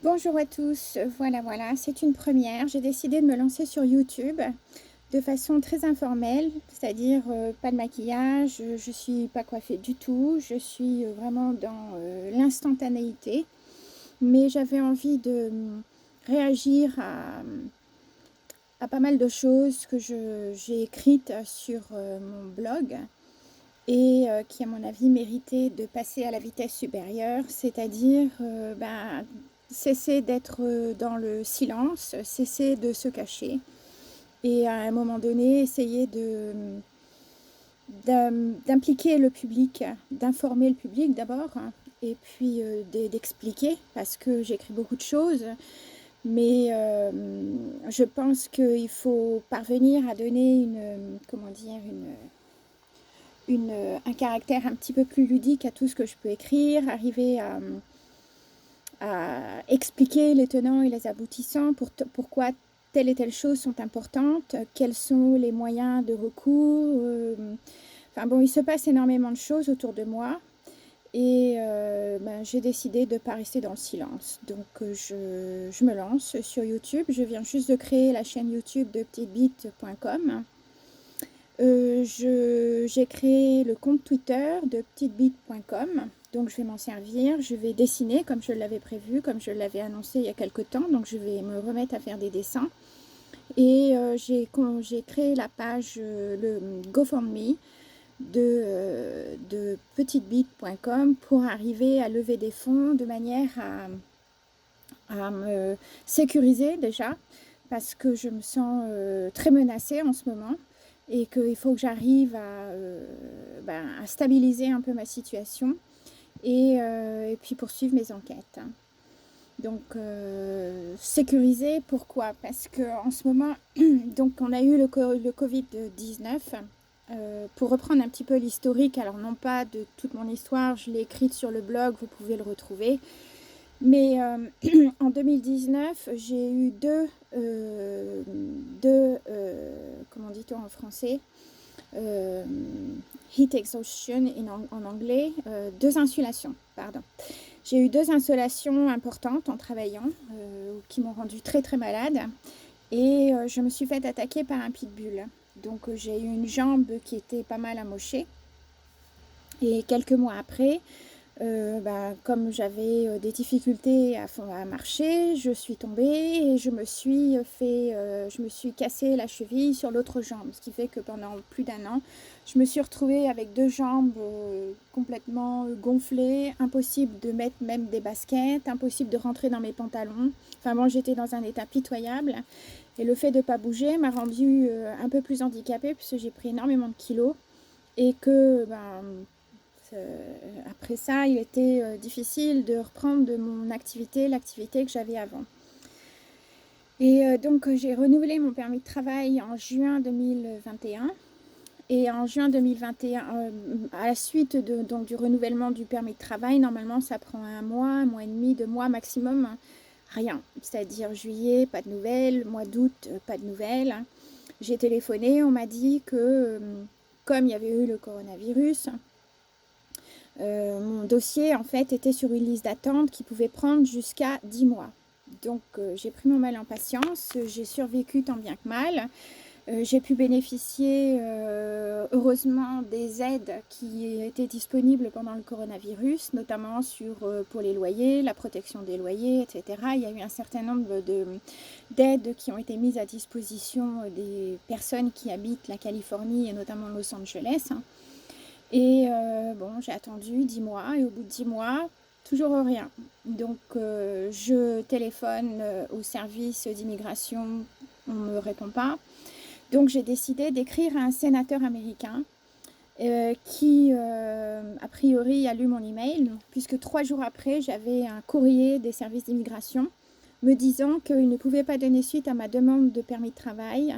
Bonjour à tous, voilà, c'est une première. J'ai décidé de me lancer sur YouTube de façon très informelle, c'est-à-dire pas de maquillage, je suis pas coiffée du tout, je suis vraiment dans l'instantanéité, mais j'avais envie de réagir à pas mal de choses que j'ai écrites sur mon blog et qui, à mon avis, méritaient de passer à la vitesse supérieure, c'est-à-dire cesser d'être dans le silence, cesser de se cacher et à un moment donné, essayer d'impliquer le public, d'informer le public d'abord, hein, et puis d'expliquer, parce que j'écris beaucoup de choses, mais je pense qu'il faut parvenir à donner comment dire, un caractère un petit peu plus ludique à tout ce que je peux écrire, arriver à expliquer les tenants et les aboutissants, pourquoi telle et telle chose sont importantes, quels sont les moyens de recours. Enfin bon, il se passe énormément de choses autour de moi et j'ai décidé de ne pas rester dans le silence. Donc je me lance sur YouTube. Je viens juste de créer la chaîne YouTube de petitebite.com. J'ai créé le compte Twitter de petitebite.com, donc je vais m'en servir. Je vais dessiner comme je l'avais prévu, comme je l'avais annoncé il y a quelque temps, donc je vais me remettre à faire des dessins. Et j'ai créé la page, le GoFundMe de petitebite.com pour arriver à lever des fonds de manière à me sécuriser déjà, parce que je me sens très menacée en ce moment et qu'il faut que j'arrive à stabiliser un peu ma situation et puis poursuivre mes enquêtes. Donc, sécuriser, pourquoi? Parce qu'en ce moment, donc on a eu le Covid-19. Pour reprendre un petit peu l'historique, alors non pas de toute mon histoire, je l'ai écrite sur le blog, vous pouvez le retrouver. Mais en 2019, j'ai eu comment dit-on en français, euh, heat exhaustion en anglais, deux insolations, pardon. J'ai eu deux insolations importantes en travaillant qui m'ont rendue très très malade et je me suis fait attaquer par un pitbull. Donc j'ai eu une jambe qui était pas mal amochée et quelques mois après, comme j'avais des difficultés à marcher, je suis tombée et je me suis cassé la cheville sur l'autre jambe, ce qui fait que pendant plus d'un an, je me suis retrouvée avec deux jambes complètement gonflées, impossible de mettre même des baskets, impossible de rentrer dans mes pantalons. Enfin bon, j'étais dans un état pitoyable et le fait de ne pas bouger m'a rendue un peu plus handicapée puisque j'ai pris énormément de kilos et que après ça, il était difficile de reprendre de mon activité, l'activité que j'avais avant. Et donc, j'ai renouvelé mon permis de travail en juin 2021. Et en juin 2021, à la suite donc, du renouvellement du permis de travail, normalement, ça prend un mois et demi, 2 mois maximum. Rien. C'est-à-dire juillet, pas de nouvelles, mois d'août, pas de nouvelles. J'ai téléphoné, on m'a dit que comme il y avait eu le coronavirus, mon dossier en fait était sur une liste d'attente qui pouvait prendre jusqu'à 10 mois. Donc j'ai pris mon mal en patience, j'ai survécu tant bien que mal. J'ai pu bénéficier heureusement des aides qui étaient disponibles pendant le coronavirus, notamment pour les loyers, la protection des loyers, etc. Il y a eu un certain nombre d'aides qui ont été mises à disposition des personnes qui habitent la Californie et notamment Los Angeles, hein. Et bon, j'ai attendu 10 mois et au bout de 10 mois, toujours rien. Donc je téléphone au service d'immigration, on ne me répond pas. Donc j'ai décidé d'écrire à un sénateur américain qui, a priori, a lu mon email, puisque 3 jours après, j'avais un courrier des services d'immigration me disant qu'il ne pouvait pas donner suite à ma demande de permis de travail,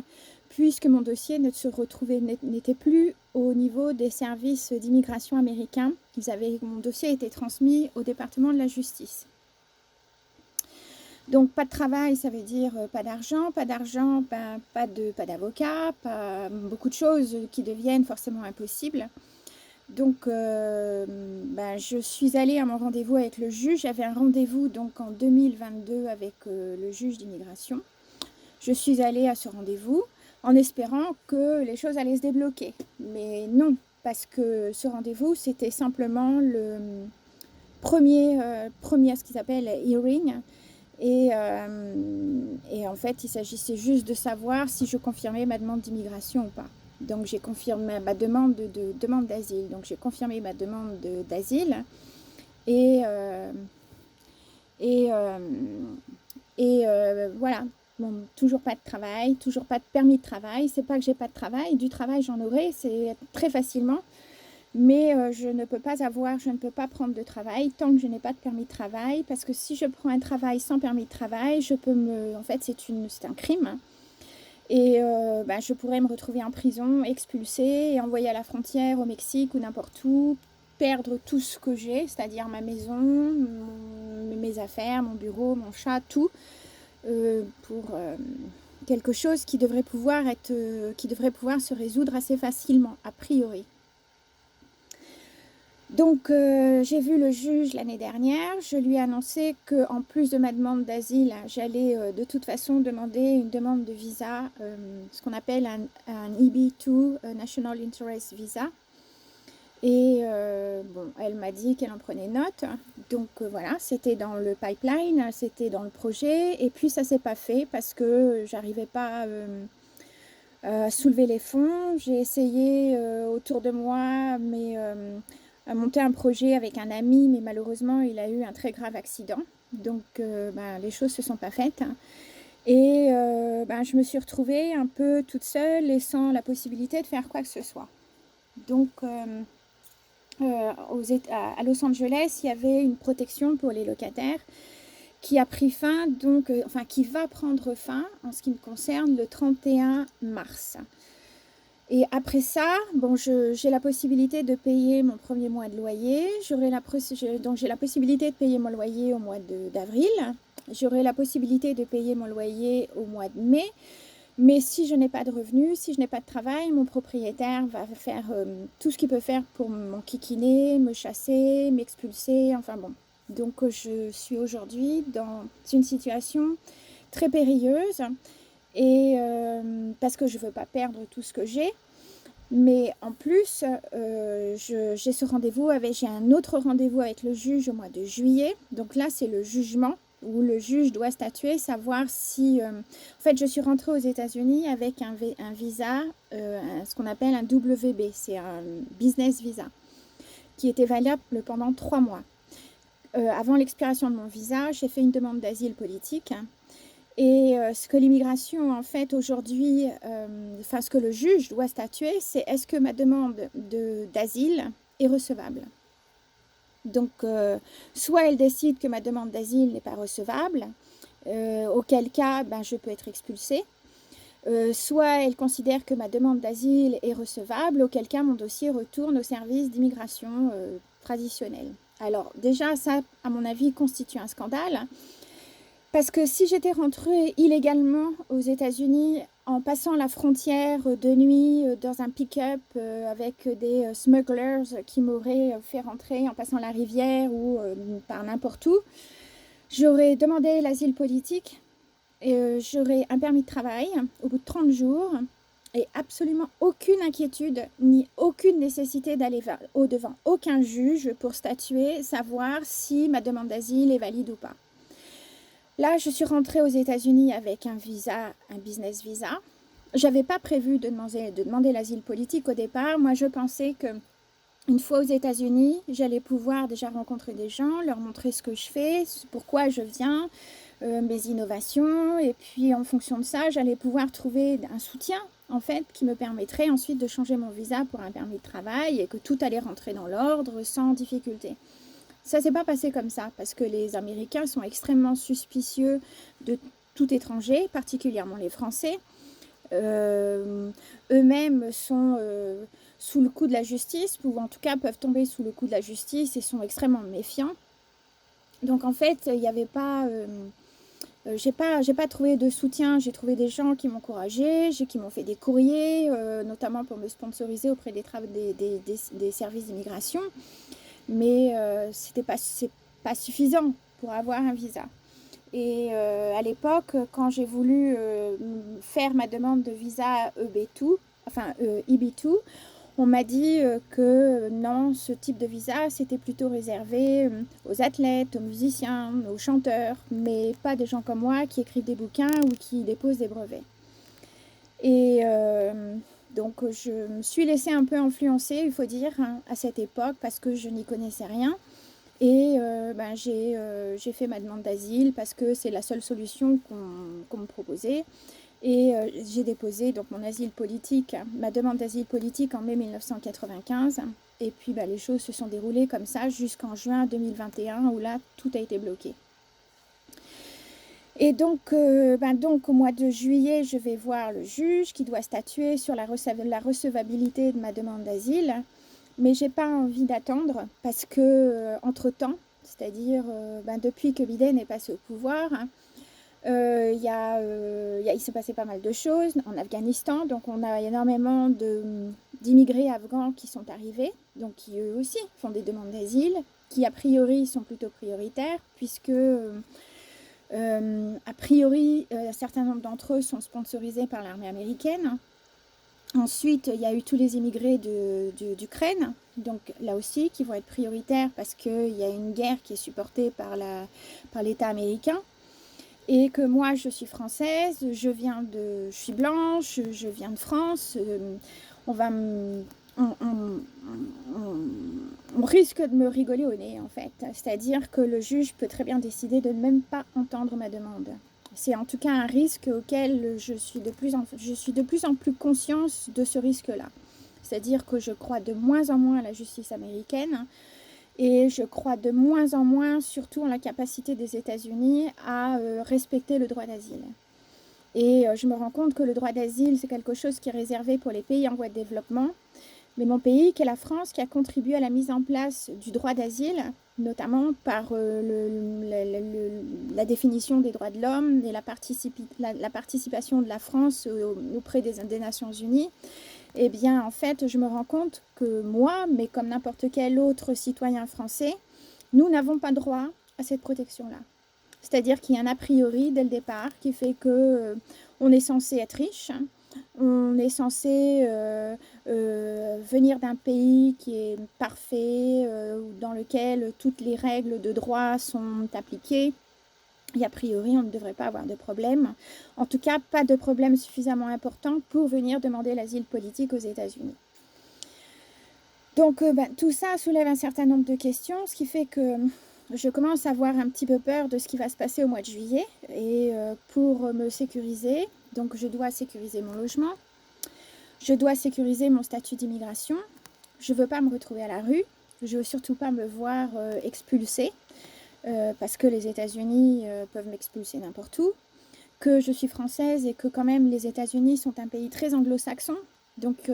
puisque mon dossier n'était plus au niveau des services d'immigration américains. Mon dossier a été transmis au département de la justice. Donc pas de travail, ça veut dire pas d'argent, pas d'avocat, pas beaucoup de choses qui deviennent forcément impossibles. Donc, je suis allée à mon rendez-vous avec le juge. J'avais un rendez-vous donc en 2022 avec le juge d'immigration. Je suis allée à ce rendez-vous en espérant que les choses allaient se débloquer. Mais non, parce que ce rendez-vous, c'était simplement le premier ce qu'ils appellent hearing. Et en fait, il s'agissait juste de savoir si je confirmais ma demande d'immigration ou pas. Donc, j'ai confirmé ma demande demande d'asile. Donc, j'ai confirmé ma demande d'asile. Et, et, euh, voilà. Bon, toujours pas de travail, toujours pas de permis de travail. C'est pas que j'ai pas de travail. Du travail, j'en aurai, c'est très facilement. Mais je ne peux pas prendre de travail tant que je n'ai pas de permis de travail, parce que si je prends un travail sans permis de travail, en fait, c'est un crime. Et je pourrais me retrouver en prison, expulsée et envoyée à la frontière au Mexique ou n'importe où, perdre tout ce que j'ai, c'est-à-dire ma maison, mes affaires, mon bureau, mon chat, tout, pour quelque chose qui devrait pouvoir se résoudre assez facilement, a priori. Donc, j'ai vu le juge l'année dernière. Je lui ai annoncé qu'en plus de ma demande d'asile, j'allais de toute façon demander une demande de visa, ce qu'on appelle un EB2, National Interest Visa. Et elle m'a dit qu'elle en prenait note. Donc voilà, c'était dans le pipeline, c'était dans le projet. Et puis ça s'est pas fait parce que j'arrivais pas à soulever les fonds. J'ai essayé autour de moi, mais à monter un projet avec un ami, mais malheureusement, il a eu un très grave accident. Donc, les choses ne se sont pas faites. Et je me suis retrouvée un peu toute seule et sans la possibilité de faire quoi que ce soit. Donc, à Los Angeles, il y avait une protection pour les locataires qui a pris fin, qui va prendre fin, en ce qui me concerne, le 31 mars. Et après ça, j'ai la possibilité de payer mon premier mois de loyer. Donc, j'ai la possibilité de payer mon loyer au mois d'avril. J'aurai la possibilité de payer mon loyer au mois de mai. Mais si je n'ai pas de revenus, si je n'ai pas de travail, mon propriétaire va faire tout ce qu'il peut faire pour m'enquiquiner, me chasser, m'expulser, enfin bon. Donc, je suis aujourd'hui dans une situation très périlleuse. Et parce que je ne veux pas perdre tout ce que j'ai. Mais en plus, j'ai un autre rendez-vous avec le juge au mois de juillet. Donc là, c'est le jugement où le juge doit statuer, savoir si... En fait, je suis rentrée aux États-Unis avec un visa, ce qu'on appelle un WB, c'est un business visa, qui était valable pendant 3 mois. Avant l'expiration de mon visa, j'ai fait une demande d'asile politique. Et ce que l'immigration, en fait, aujourd'hui, ce que le juge doit statuer, c'est est-ce que ma demande d'asile est recevable. Donc, soit elle décide que ma demande d'asile n'est pas recevable, auquel cas, je peux être expulsée. Soit elle considère que ma demande d'asile est recevable, auquel cas mon dossier retourne au service d'immigration traditionnel. Alors, déjà, ça, à mon avis, constitue un scandale. Parce que si j'étais rentrée illégalement aux États-Unis en passant la frontière de nuit dans un pick-up avec des smugglers qui m'auraient fait rentrer en passant la rivière ou par n'importe où, j'aurais demandé l'asile politique et j'aurais un permis de travail au bout de 30 jours et absolument aucune inquiétude ni aucune nécessité d'aller devant aucun juge pour statuer, savoir si ma demande d'asile est valide ou pas. Là, je suis rentrée aux États-Unis avec un business visa. J'avais pas prévu de demander l'asile politique au départ. Moi, je pensais que une fois aux États-Unis, j'allais pouvoir déjà rencontrer des gens, leur montrer ce que je fais, pourquoi je viens, mes innovations. Et puis, en fonction de ça, j'allais pouvoir trouver un soutien, en fait, qui me permettrait ensuite de changer mon visa pour un permis de travail et que tout allait rentrer dans l'ordre sans difficulté. Ça ne s'est pas passé comme ça, parce que les Américains sont extrêmement suspicieux de tout étranger, particulièrement les Français. Eux-mêmes sont sous le coup de la justice, ou en tout cas peuvent tomber sous le coup de la justice et sont extrêmement méfiants. Donc en fait, il n'y avait pas J'ai pas trouvé de soutien. J'ai trouvé des gens qui m'ont encouragée, qui m'ont fait des courriers, notamment pour me sponsoriser auprès des services d'immigration. Mais c'est pas suffisant pour avoir un visa. Et à l'époque, quand j'ai voulu faire ma demande de visa EB2, enfin EB2, on m'a dit que non, ce type de visa, c'était plutôt réservé aux athlètes, aux musiciens, aux chanteurs, mais pas des gens comme moi qui écrivent des bouquins ou qui déposent des brevets. Et donc, je me suis laissée un peu influencer, il faut dire, hein, à cette époque, parce que je n'y connaissais rien. Et j'ai fait ma demande d'asile parce que c'est la seule solution qu'on me proposait. Et j'ai déposé donc mon asile politique, ma demande d'asile politique en mai 1995. Et puis les choses se sont déroulées comme ça jusqu'en juin 2021 où là, tout a été bloqué. Et donc au mois de juillet, je vais voir le juge qui doit statuer sur la recevabilité de ma demande d'asile. Mais j'ai pas envie d'attendre parce que entre-temps, c'est-à-dire depuis que Biden est passé au pouvoir, il s'est passé pas mal de choses en Afghanistan. Donc on a énormément d'immigrés afghans qui sont arrivés, donc qui eux aussi font des demandes d'asile, qui a priori sont plutôt prioritaires, puisque a priori un certain nombre d'entre eux sont sponsorisés par l'armée américaine. Ensuite, il y a eu tous les immigrés d'Ukraine, donc là aussi, qui vont être prioritaires parce qu'il y a une guerre qui est supportée par l'État américain. Et que moi, je suis française, je suis blanche, je viens de France. On risque de me rigoler au nez, en fait. C'est-à-dire que le juge peut très bien décider de ne même pas entendre ma demande. C'est en tout cas un risque auquel je suis de plus en plus consciente de ce risque-là. C'est-à-dire que je crois de moins en moins à la justice américaine et je crois de moins en moins surtout en la capacité des États-Unis à respecter le droit d'asile. Et je me rends compte que le droit d'asile, c'est quelque chose qui est réservé pour les pays en voie de développement. Mais mon pays, qui est la France, qui a contribué à la mise en place du droit d'asile, notamment par la définition des droits de l'homme et la participation de la France auprès des Nations Unies, eh bien, en fait, je me rends compte que moi, mais comme n'importe quel autre citoyen français, nous n'avons pas droit à cette protection-là. C'est-à-dire qu'il y a un a priori dès le départ qui fait que on est censé être riche, on est censé venir d'un pays qui est parfait, dans lequel toutes les règles de droit sont appliquées. Et a priori, on ne devrait pas avoir de problème. En tout cas, pas de problème suffisamment important pour venir demander l'asile politique aux États-Unis. Donc, tout ça soulève un certain nombre de questions, ce qui fait que je commence à avoir un petit peu peur de ce qui va se passer au mois de juillet. Et pour me sécuriser, donc je dois sécuriser mon logement, je dois sécuriser mon statut d'immigration, je ne veux pas me retrouver à la rue, je ne veux surtout pas me voir expulsée. Parce que les États-Unis peuvent m'expulser n'importe où, que je suis française et que quand même les États-Unis sont un pays très anglo-saxon. Donc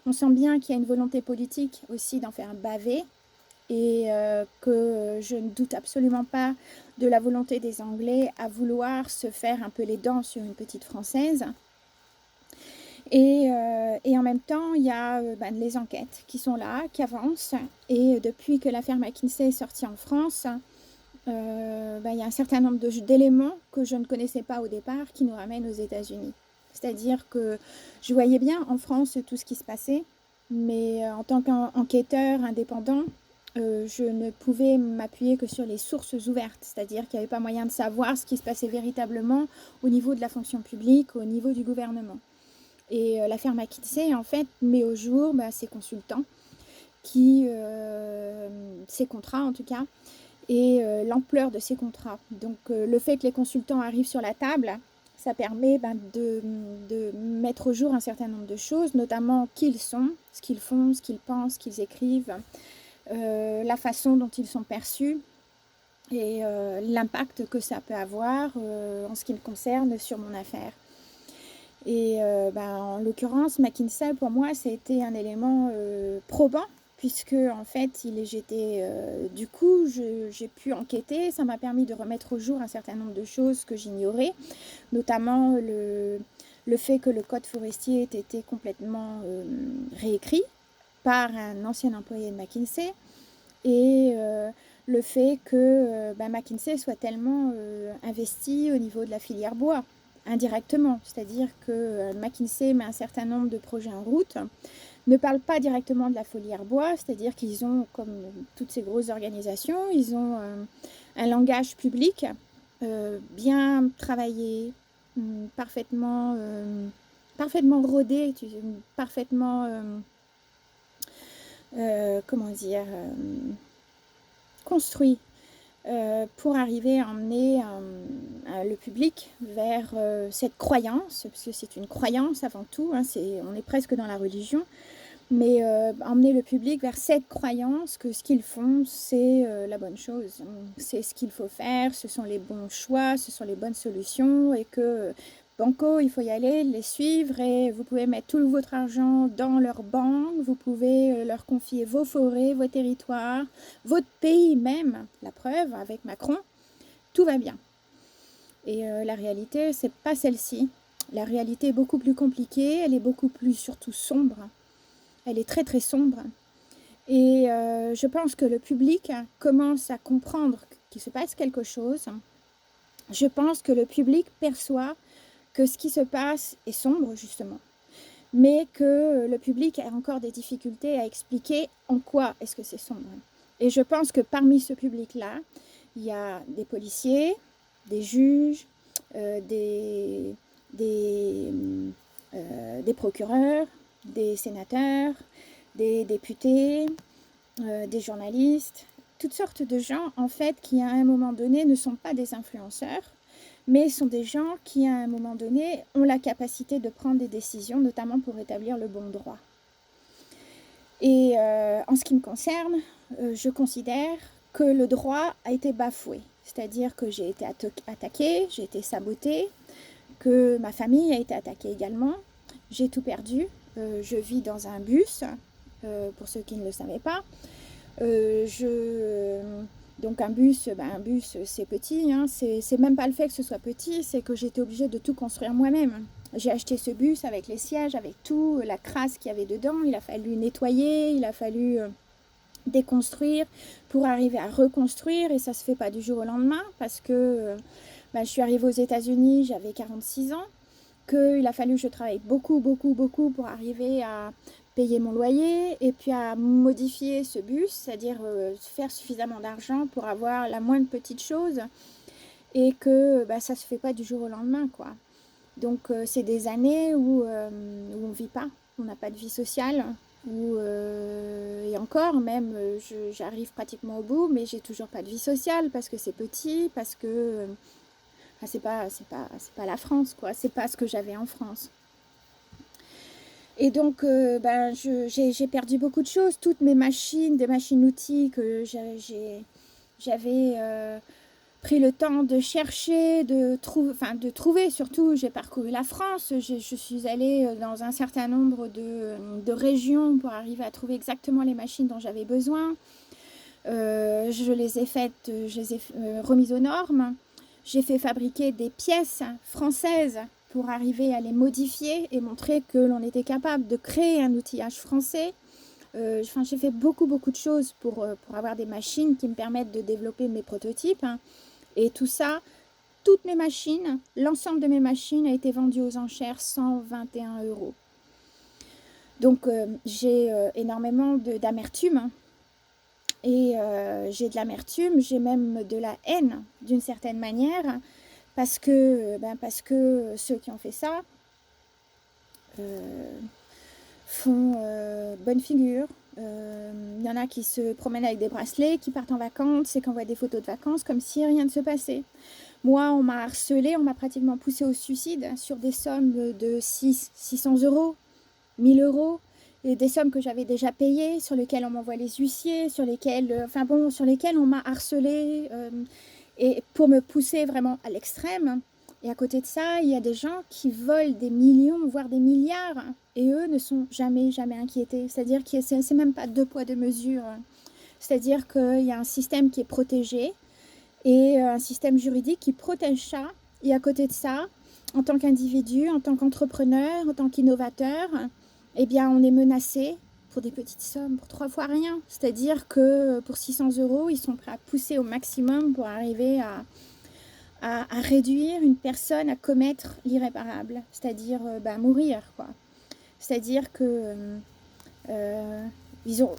on sent bien qu'il y a une volonté politique aussi d'en faire baver et que je ne doute absolument pas de la volonté des Anglais à vouloir se faire un peu les dents sur une petite Française. Et en même temps, il y a les enquêtes qui sont là, qui avancent. Et depuis que l'affaire McKinsey est sortie en France, il y a un certain nombre d'éléments que je ne connaissais pas au départ qui nous ramènent aux États-Unis. C'est-à-dire que je voyais bien en France tout ce qui se passait, mais en tant qu'enquêteur indépendant, je ne pouvais m'appuyer que sur les sources ouvertes, c'est-à-dire qu'il n'y avait pas moyen de savoir ce qui se passait véritablement au niveau de la fonction publique, au niveau du gouvernement. Et l'affaire McKinsey, en fait, met au jour ces consultants, ces contrats en tout cas, et l'ampleur de ces contrats. Donc le fait que les consultants arrivent sur la table, ça permet de mettre au jour un certain nombre de choses, notamment qui ils sont, ce qu'ils font, ce qu'ils pensent, ce qu'ils écrivent, la façon dont ils sont perçus et l'impact que ça peut avoir en ce qui me concerne sur mon affaire. Et en l'occurrence, McKinsey, pour moi, ça a été un élément probant puisque en fait, du coup, j'ai pu enquêter. Ça m'a permis de remettre au jour un certain nombre de choses que j'ignorais, notamment le fait que le code forestier ait été complètement réécrit par un ancien employé de McKinsey, et le fait que McKinsey soit tellement investi au niveau de la filière bois, indirectement. C'est-à-dire que McKinsey met un certain nombre de projets en route, ne parle pas directement de la filière bois, c'est-à-dire qu'ils ont, comme toutes ces grosses organisations, ils ont un langage public bien travaillé, parfaitement, parfaitement rodé, parfaitement, comment dire, construit, pour arriver à emmener le public vers cette croyance, parce que c'est une croyance avant tout, hein, on est presque dans la religion, mais emmener le public vers cette croyance que ce qu'ils font, c'est la bonne chose. C'est ce qu'il faut faire, ce sont les bons choix, ce sont les bonnes solutions, et que banco, il faut y aller, les suivre, et vous pouvez mettre tout votre argent dans leur banque, vous pouvez leur confier vos forêts, vos territoires, votre pays même, la preuve, avec Macron, tout va bien. Et la réalité, c'est pas celle-ci. La réalité est beaucoup plus compliquée, elle est beaucoup plus surtout sombre. Elle est très très sombre, et je pense que le public commence à comprendre qu'il se passe quelque chose. Je pense que le public perçoit que ce qui se passe est sombre, justement, mais que le public a encore des difficultés à expliquer en quoi est-ce que c'est sombre. Et je pense que parmi ce public-là, il y a des policiers, des juges, des procureurs, des sénateurs, des députés, des journalistes, toutes sortes de gens en fait qui à un moment donné ne sont pas des influenceurs, mais sont des gens qui à un moment donné ont la capacité de prendre des décisions, notamment pour établir le bon droit. Et en ce qui me concerne, je considère que le droit a été bafoué, c'est-à-dire que j'ai été attaquée, j'ai été sabotée, que ma famille a été attaquée également, j'ai tout perdu. Je vis dans un bus, pour ceux qui ne le savaient pas. Donc un bus c'est petit, hein, c'est même pas le fait que ce soit petit, c'est que j'étais obligée de tout construire moi-même. J'ai acheté ce bus avec les sièges, avec tout, la crasse qu'il y avait dedans, il a fallu nettoyer, il a fallu déconstruire pour arriver à reconstruire, et ça se fait pas du jour au lendemain, parce que je suis arrivée aux États-Unis, j'avais 46 ans, qu'il a fallu que je travaille beaucoup pour arriver à payer mon loyer, et puis à modifier ce bus, c'est-à-dire faire suffisamment d'argent pour avoir la moindre petite chose, et que ça se fait pas du jour au lendemain, quoi. Donc c'est des années où on vit pas, on n'a pas de vie sociale, et encore même j'arrive pratiquement au bout, mais j'ai toujours pas de vie sociale, parce que c'est petit, parce que c'est pas la France, quoi, c'est pas ce que j'avais en France. Et donc j'ai perdu beaucoup de choses, toutes mes machines, des machines-outils que j'avais pris le temps de chercher, de trouver surtout. J'ai parcouru la France, je suis allée dans un certain nombre de régions pour arriver à trouver exactement les machines dont j'avais besoin. Je les ai remises aux normes. J'ai fait fabriquer des pièces françaises pour arriver à les modifier et montrer que l'on était capable de créer un outillage français. J'ai fait beaucoup de choses pour avoir des machines qui me permettent de développer mes prototypes, hein. Et tout ça, toutes mes machines, l'ensemble de mes machines a été vendu aux enchères 121 €. Donc j'ai énormément d'amertume, hein. Et j'ai de l'amertume, j'ai même de la haine d'une certaine manière, parce que ceux qui ont fait ça font bonne figure. Il y en a qui se promènent avec des bracelets, qui partent en vacances et qui envoient des photos de vacances comme si rien ne se passait. Moi, on m'a harcelée, on m'a pratiquement poussée au suicide sur des sommes de 600 €, 1000 €, et des sommes que j'avais déjà payées, sur lesquelles on m'envoie les huissiers, sur lesquelles on m'a harcelée, et pour me pousser vraiment à l'extrême, Et à côté de ça, il y a des gens qui volent des millions, voire des milliards, et eux ne sont jamais, jamais inquiétés. C'est-à-dire que c'est même pas deux poids, deux mesures. C'est-à-dire qu'il y a un système qui est protégé et un système juridique qui protège ça. Et à côté de ça, en tant qu'individu, en tant qu'entrepreneur, en tant qu'innovateur, eh bien, on est menacé pour des petites sommes, pour 3 fois rien. C'est-à-dire que pour 600 euros, ils sont prêts à pousser au maximum pour arriver à réduire une personne à commettre l'irréparable, c'est-à-dire mourir, quoi. C'est-à-dire que ils ont,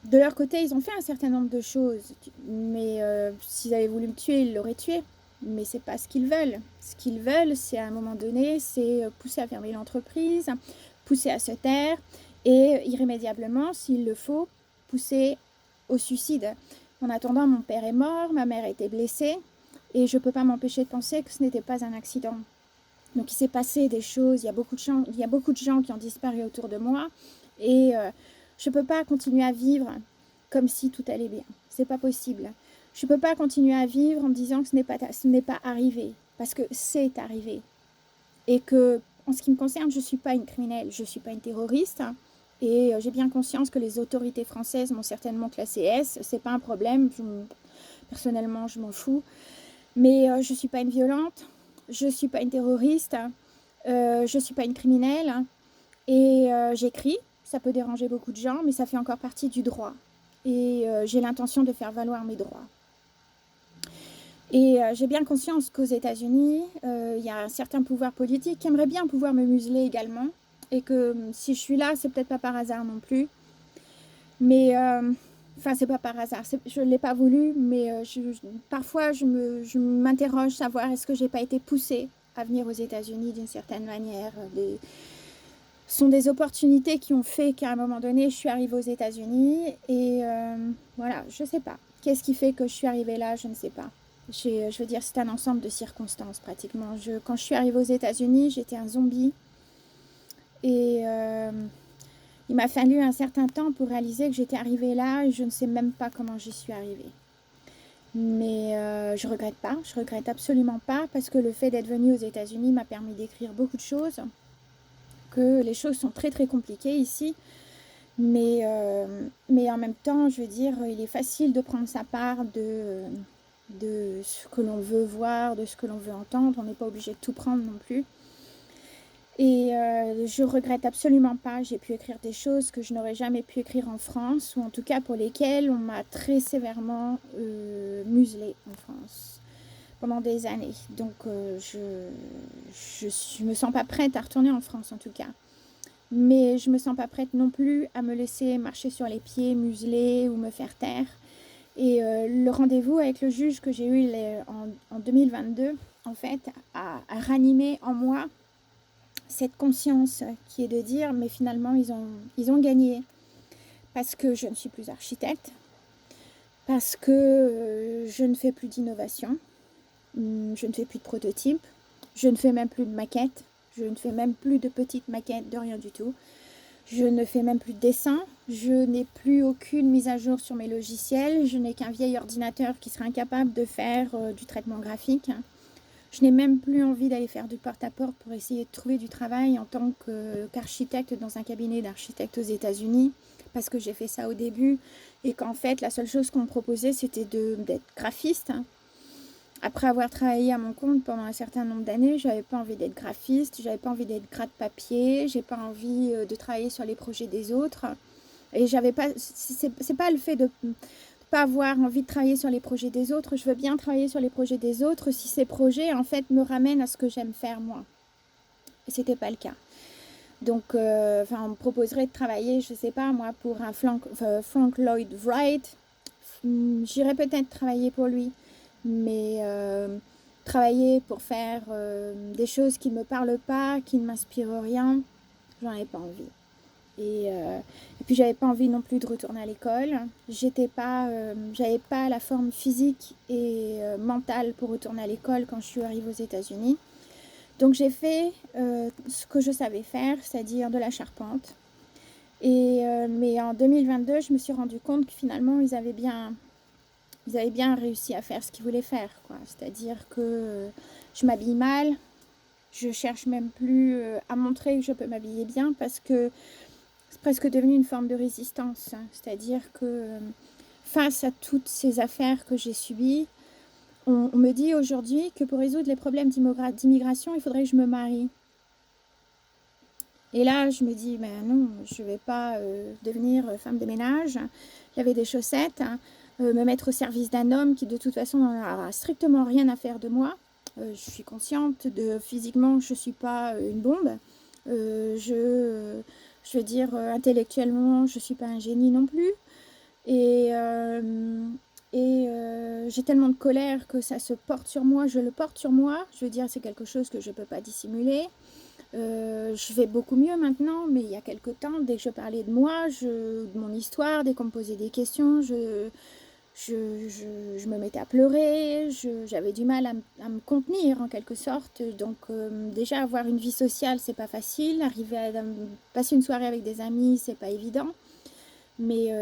de leur côté, ils ont fait un certain nombre de choses, mais s'ils avaient voulu me tuer, ils l'auraient tué. Mais c'est pas ce qu'ils veulent. Ce qu'ils veulent, c'est à un moment donné, c'est pousser à fermer l'entreprise, pousser à se taire et irrémédiablement, s'il le faut, pousser au suicide. En attendant, mon père est mort, ma mère a été blessée et je ne peux pas m'empêcher de penser que ce n'était pas un accident. Donc il s'est passé des choses, il y a beaucoup de gens qui ont disparu autour de moi et je ne peux pas continuer à vivre comme si tout allait bien. C'est pas possible. Je ne peux pas continuer à vivre en me disant que ce n'est pas arrivé, parce que c'est arrivé. Et que, en ce qui me concerne, je ne suis pas une criminelle, je ne suis pas une terroriste. Et j'ai bien conscience que les autorités françaises m'ont certainement classée S. C'est pas un problème. Personnellement, je m'en fous. Mais je ne suis pas une violente, je ne suis pas une terroriste, je ne suis pas une criminelle. Et j'écris, ça peut déranger beaucoup de gens, mais ça fait encore partie du droit. Et j'ai l'intention de faire valoir mes droits. Et j'ai bien conscience qu'aux États-Unis, il y a un certain pouvoir politique qui aimerait bien pouvoir me museler également. Et que si je suis là, c'est peut-être pas par hasard non plus. Mais, enfin, c'est pas par hasard. Je ne l'ai pas voulu, mais parfois, je m'interroge savoir est-ce que j'ai pas été poussée à venir aux États-Unis d'une certaine manière. Ce sont des opportunités qui ont fait qu'à un moment donné, je suis arrivée aux États-Unis. Et voilà, je sais pas. Qu'est-ce qui fait que je suis arrivée là? Je ne sais pas. Je veux dire, c'est un ensemble de circonstances pratiquement. Quand je suis arrivée aux États-Unis, j'étais un zombie. Et il m'a fallu un certain temps pour réaliser que j'étais arrivée là et je ne sais même pas comment j'y suis arrivée. Mais je regrette pas, je regrette absolument pas parce que le fait d'être venue aux États-Unis m'a permis d'écrire beaucoup de choses, que les choses sont très très compliquées ici. Mais en même temps, je veux dire, il est facile de prendre sa part de ce que l'on veut voir, de ce que l'on veut entendre. On n'est pas obligé de tout prendre non plus. Et je regrette absolument pas. J'ai pu écrire des choses que je n'aurais jamais pu écrire en France, ou en tout cas pour lesquelles on m'a très sévèrement muselée en France pendant des années. Donc je me sens pas prête à retourner en France en tout cas. Mais je me sens pas prête non plus à me laisser marcher sur les pieds, museler ou me faire taire. Et le rendez-vous avec le juge que j'ai eu en 2022, en fait, a ranimé en moi cette conscience qui est de dire, mais finalement, ils ont gagné. Parce que je ne suis plus architecte, parce que je ne fais plus d'innovation, je ne fais plus de prototypes, je ne fais même plus de maquettes, je ne fais même plus de petites maquettes, de rien du tout. Je ne fais même plus de dessin, je n'ai plus aucune mise à jour sur mes logiciels, je n'ai qu'un vieil ordinateur qui serait incapable de faire du traitement graphique. Je n'ai même plus envie d'aller faire du porte-à-porte pour essayer de trouver du travail en tant qu'architecte dans un cabinet d'architectes aux États-Unis, parce que j'ai fait ça au début et qu'en fait, la seule chose qu'on me proposait, c'était d'être graphiste. Après avoir travaillé à mon compte pendant un certain nombre d'années, j'avais pas envie d'être graphiste, j'avais pas envie d'être gratte-papier, j'ai pas envie de travailler sur les projets des autres. Et j'avais pas, c'est pas le fait de pas avoir envie de travailler sur les projets des autres. Je veux bien travailler sur les projets des autres si ces projets en fait me ramènent à ce que j'aime faire moi. Et c'était pas le cas. Donc, on me proposerait de travailler, je sais pas moi, pour un Frank Lloyd Wright. J'irais peut-être travailler pour lui. Mais travailler pour faire des choses qui ne me parlent pas, qui ne m'inspirent rien, j'en ai pas envie. Et puis j'avais pas envie non plus de retourner à l'école. J'avais pas la forme physique et mentale pour retourner à l'école quand je suis arrivée aux États-Unis. Donc j'ai fait ce que je savais faire, c'est-à-dire de la charpente. Et mais en 2022, je me suis rendu compte que finalement ils avaient bien ils avaient bien réussi à faire ce qu'ils voulaient faire, quoi. C'est-à-dire que je m'habille mal, je cherche même plus à montrer que je peux m'habiller bien parce que c'est presque devenu une forme de résistance, hein. C'est-à-dire que face à toutes ces affaires que j'ai subies, on me dit aujourd'hui que pour résoudre les problèmes d'immigration, il faudrait que je me marie. Et là, je me dis, ben non, je ne vais pas devenir femme de ménage, laver des chaussettes, hein, me mettre au service d'un homme qui de toute façon n'en a strictement rien à faire de moi. Je suis consciente de physiquement, je ne suis pas une bombe. Je veux dire, intellectuellement, je ne suis pas un génie non plus. Et, j'ai tellement de colère que ça se porte sur moi, je le porte sur moi. Je veux dire, c'est quelque chose que je ne peux pas dissimuler. Je vais beaucoup mieux maintenant, mais il y a quelque temps, dès que je parlais de moi, de mon histoire, dès qu'on me posait des questions, je me mettais à pleurer, j'avais du mal à me contenir en quelque sorte. Donc déjà avoir une vie sociale, c'est pas facile. Arriver à passer une soirée avec des amis, c'est pas évident. Mais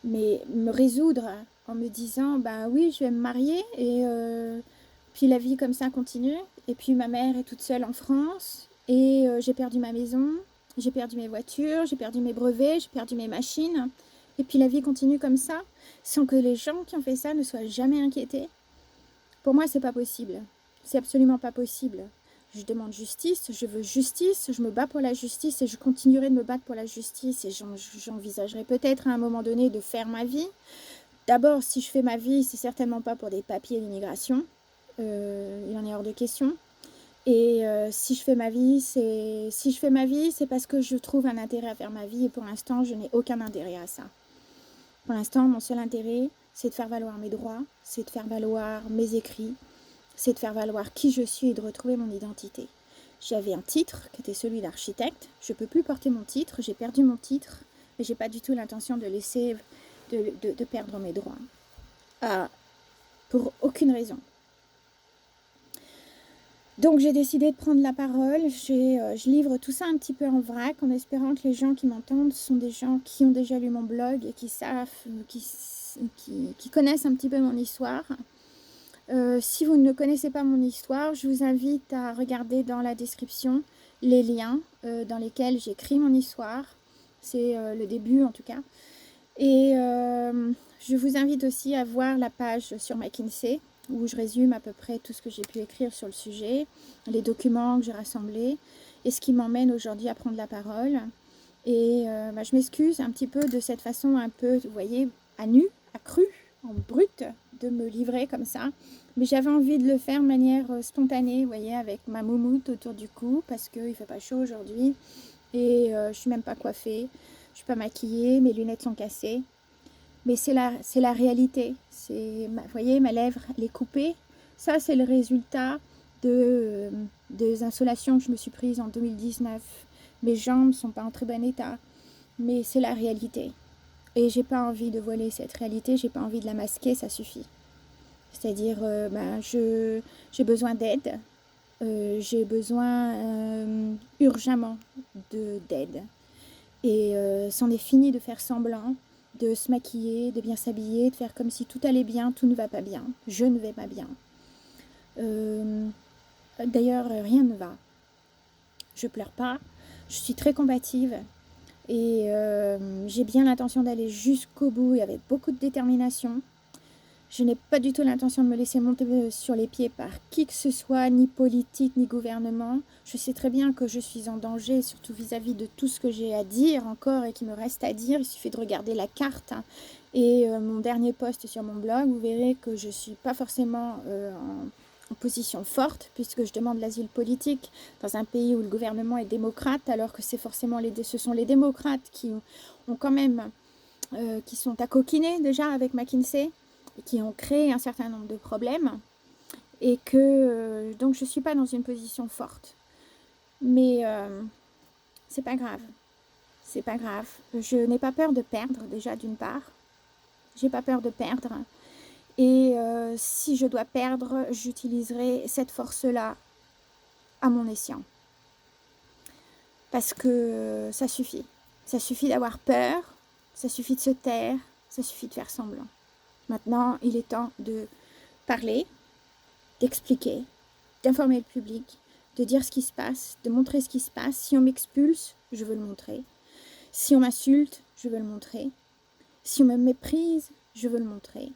me résoudre en me disant, bah oui, je vais me marier et puis la vie comme ça continue. Et puis ma mère est toute seule en France et j'ai perdu ma maison, j'ai perdu mes voitures, j'ai perdu mes brevets, j'ai perdu mes machines. Et puis la vie continue comme ça, sans que les gens qui ont fait ça ne soient jamais inquiétés. Pour moi, c'est pas possible. C'est absolument pas possible. Je demande justice, je veux justice, je me bats pour la justice et je continuerai de me battre pour la justice. Et j'envisagerai peut-être à un moment donné de faire ma vie. D'abord, si je fais ma vie, c'est certainement pas pour des papiers d'immigration. Il en est hors de question. Et si je fais ma vie, c'est parce que je trouve un intérêt à faire ma vie. Et pour l'instant, je n'ai aucun intérêt à ça. Pour l'instant, mon seul intérêt, c'est de faire valoir mes droits, c'est de faire valoir mes écrits, c'est de faire valoir qui je suis et de retrouver mon identité. J'avais un titre qui était celui d'architecte. Je ne peux plus porter mon titre, j'ai perdu mon titre, mais je n'ai pas du tout l'intention de laisser, de perdre mes droits. Pour aucune raison. Donc j'ai décidé de prendre la parole, je livre tout ça un petit peu en vrac en espérant que les gens qui m'entendent sont des gens qui ont déjà lu mon blog et qui savent, qui connaissent un petit peu mon histoire. Si vous ne connaissez pas mon histoire, je vous invite à regarder dans la description les liens dans lesquels j'écris mon histoire. C'est le début en tout cas. Et je vous invite aussi à voir la page sur McKinsey où je résume à peu près tout ce que j'ai pu écrire sur le sujet, les documents que j'ai rassemblés et ce qui m'emmène aujourd'hui à prendre la parole. Et je m'excuse un petit peu de cette façon un peu, vous voyez, à nu, à cru, en brut, de me livrer comme ça. Mais j'avais envie de le faire de manière spontanée, vous voyez, avec ma moumoute autour du cou, parce qu'il ne fait pas chaud aujourd'hui. Et je ne suis même pas coiffée, je ne suis pas maquillée, mes lunettes sont cassées. Mais c'est la réalité. Vous voyez, ma lèvre, elle est coupée. Ça, c'est le résultat des insolations que je me suis prises en 2019. Mes jambes ne sont pas en très bon état. Mais c'est la réalité. Et j'ai pas envie de voiler cette réalité, j'ai pas envie de la masquer, ça suffit. C'est-à-dire, j'ai besoin d'aide. J'ai besoin urgemment d'aide. Et c'en est fini de faire semblant, de se maquiller, de bien s'habiller, de faire comme si tout allait bien, tout ne va pas bien. Je ne vais pas bien. D'ailleurs, rien ne va. Je pleure pas, je suis très combative et j'ai bien l'intention d'aller jusqu'au bout et avec beaucoup de détermination. Je n'ai pas du tout l'intention de me laisser monter sur les pieds par qui que ce soit, ni politique, ni gouvernement. Je sais très bien que je suis en danger, surtout vis-à-vis de tout ce que j'ai à dire encore et qui me reste à dire. Il suffit de regarder la carte et mon dernier post sur mon blog. Vous verrez que je ne suis pas forcément en position forte, puisque je demande l'asile politique dans un pays où le gouvernement est démocrate, alors que ce sont les démocrates qui ont quand même, qui sont à coquiner déjà avec McKinsey, qui ont créé un certain nombre de problèmes et que donc je ne suis pas dans une position forte. Mais c'est pas grave. C'est pas grave. Je n'ai pas peur de perdre déjà d'une part. J'ai pas peur de perdre. Et si je dois perdre, j'utiliserai cette force-là à mon escient. Parce que ça suffit. Ça suffit d'avoir peur, ça suffit de se taire, ça suffit de faire semblant. Maintenant, il est temps de parler, d'expliquer, d'informer le public, de dire ce qui se passe, de montrer ce qui se passe. Si on m'expulse, je veux le montrer. Si on m'insulte, je veux le montrer. Si on me méprise, je veux le montrer.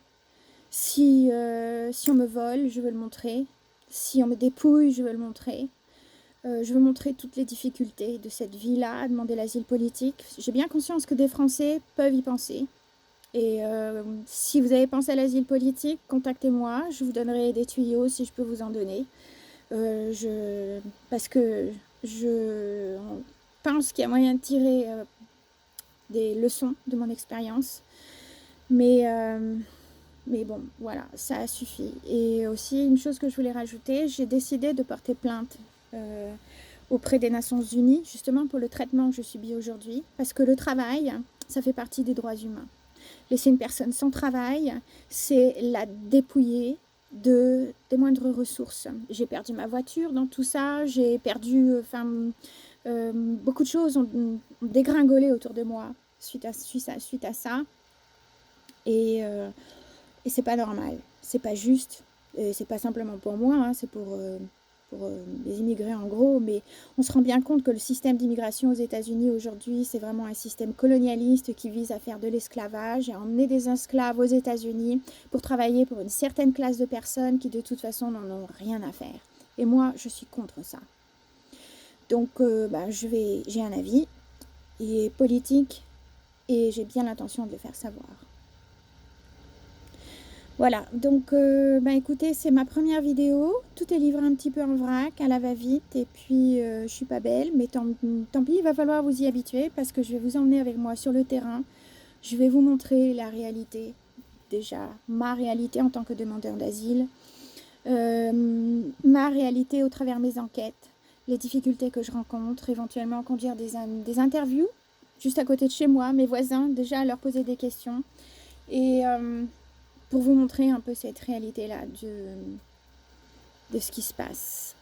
Si on me vole, je veux le montrer. Si on me dépouille, je veux le montrer. Je veux montrer toutes les difficultés de cette vie-là, à demander l'asile politique. J'ai bien conscience que des Français peuvent y penser. Et si vous avez pensé à l'asile politique, contactez-moi. Je vous donnerai des tuyaux si je peux vous en donner. Parce que je pense qu'il y a moyen de tirer des leçons de mon expérience. Mais bon, voilà, ça suffit. Et aussi, une chose que je voulais rajouter, j'ai décidé de porter plainte auprès des Nations Unies, justement pour le traitement que je subis aujourd'hui. Parce que le travail, ça fait partie des droits humains. Laisser une personne sans travail, c'est la dépouiller des moindres ressources. J'ai perdu ma voiture dans tout ça, j'ai perdu, beaucoup de choses ont dégringolé autour de moi suite à ça. Et c'est pas normal, c'est pas juste, c'est pas simplement pour moi, hein, c'est pour les immigrés en gros, mais on se rend bien compte que le système d'immigration aux États-Unis aujourd'hui, c'est vraiment un système colonialiste qui vise à faire de l'esclavage et à emmener des esclaves aux États-Unis pour travailler pour une certaine classe de personnes qui de toute façon n'en ont rien à faire. Et moi, je suis contre ça. Donc, j'ai un avis, il est politique et j'ai bien l'intention de le faire savoir. Voilà, donc écoutez, c'est ma première vidéo. Tout est livré un petit peu en vrac, à la va-vite, et puis je suis pas belle, mais tant pis, il va falloir vous y habituer parce que je vais vous emmener avec moi sur le terrain. Je vais vous montrer la réalité, déjà ma réalité en tant que demandeur d'asile, ma réalité au travers mes enquêtes, les difficultés que je rencontre, éventuellement conduire des interviews juste à côté de chez moi, mes voisins, déjà leur poser des questions, et pour vous montrer un peu cette réalité-là de ce qui se passe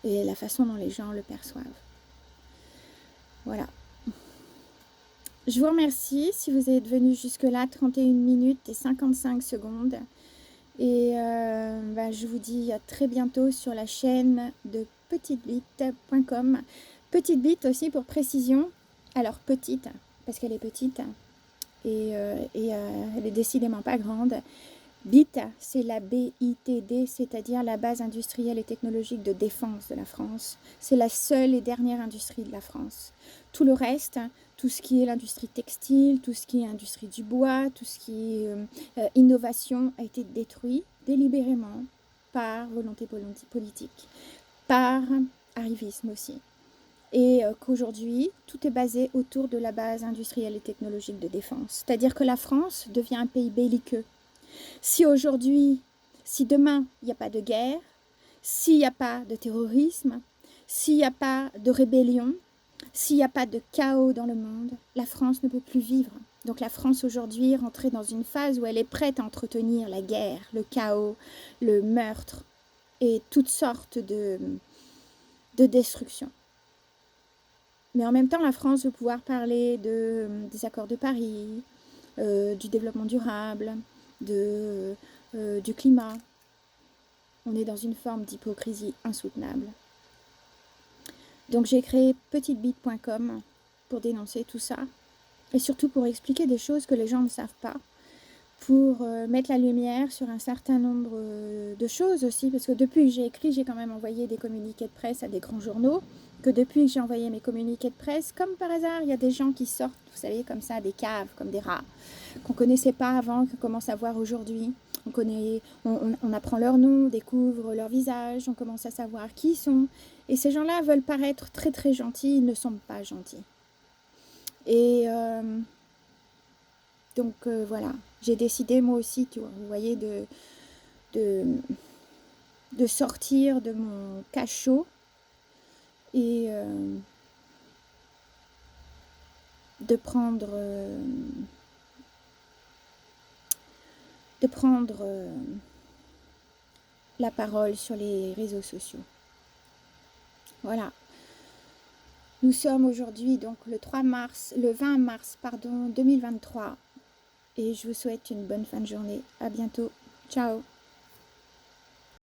et la façon dont les gens le perçoivent. Voilà. Je vous remercie si vous êtes venu jusque-là, 31 minutes et 55 secondes. Et je vous dis à très bientôt sur la chaîne de petitebite.com. Petite bite aussi pour précision. Alors petite, parce qu'elle est petite et elle est décidément pas grande. BIT, c'est la BITD, c'est-à-dire la base industrielle et technologique de défense de la France. C'est la seule et dernière industrie de la France. Tout le reste, tout ce qui est l'industrie textile, tout ce qui est industrie du bois, tout ce qui est innovation a été détruit délibérément par volonté politique, par arrivisme aussi. Et qu'aujourd'hui, tout est basé autour de la base industrielle et technologique de défense. C'est-à-dire que la France devient un pays belliqueux. Si demain, il n'y a pas de guerre, s'il n'y a pas de terrorisme, s'il n'y a pas de rébellion, s'il n'y a pas de chaos dans le monde, la France ne peut plus vivre. Donc la France aujourd'hui est rentrée dans une phase où elle est prête à entretenir la guerre, le chaos, le meurtre et toutes sortes de destructions. Mais en même temps, la France veut pouvoir parler des accords de Paris, du développement durable, du climat. On est dans une forme d'hypocrisie insoutenable. Donc j'ai créé petitebite.com pour dénoncer tout ça et surtout pour expliquer des choses que les gens ne savent pas, pour mettre la lumière sur un certain nombre de choses aussi, parce que depuis que j'ai écrit, j'ai quand même envoyé des communiqués de presse à des grands journaux, que depuis que j'ai envoyé mes communiqués de presse, comme par hasard, il y a des gens qui sortent, vous savez, comme ça, des caves, comme des rats, qu'on ne connaissait pas avant, qu'on commence à voir aujourd'hui. On apprend leur nom, on découvre leur visage, on commence à savoir qui ils sont. Et ces gens-là veulent paraître très très gentils, ils ne sont pas gentils. Et donc voilà, j'ai décidé moi aussi, tu vois, vous voyez, de sortir de mon cachot et de prendre la parole sur les réseaux sociaux. Voilà. Nous sommes aujourd'hui donc le 20 mars 2023. et je vous souhaite une bonne fin de journée. À bientôt. Ciao.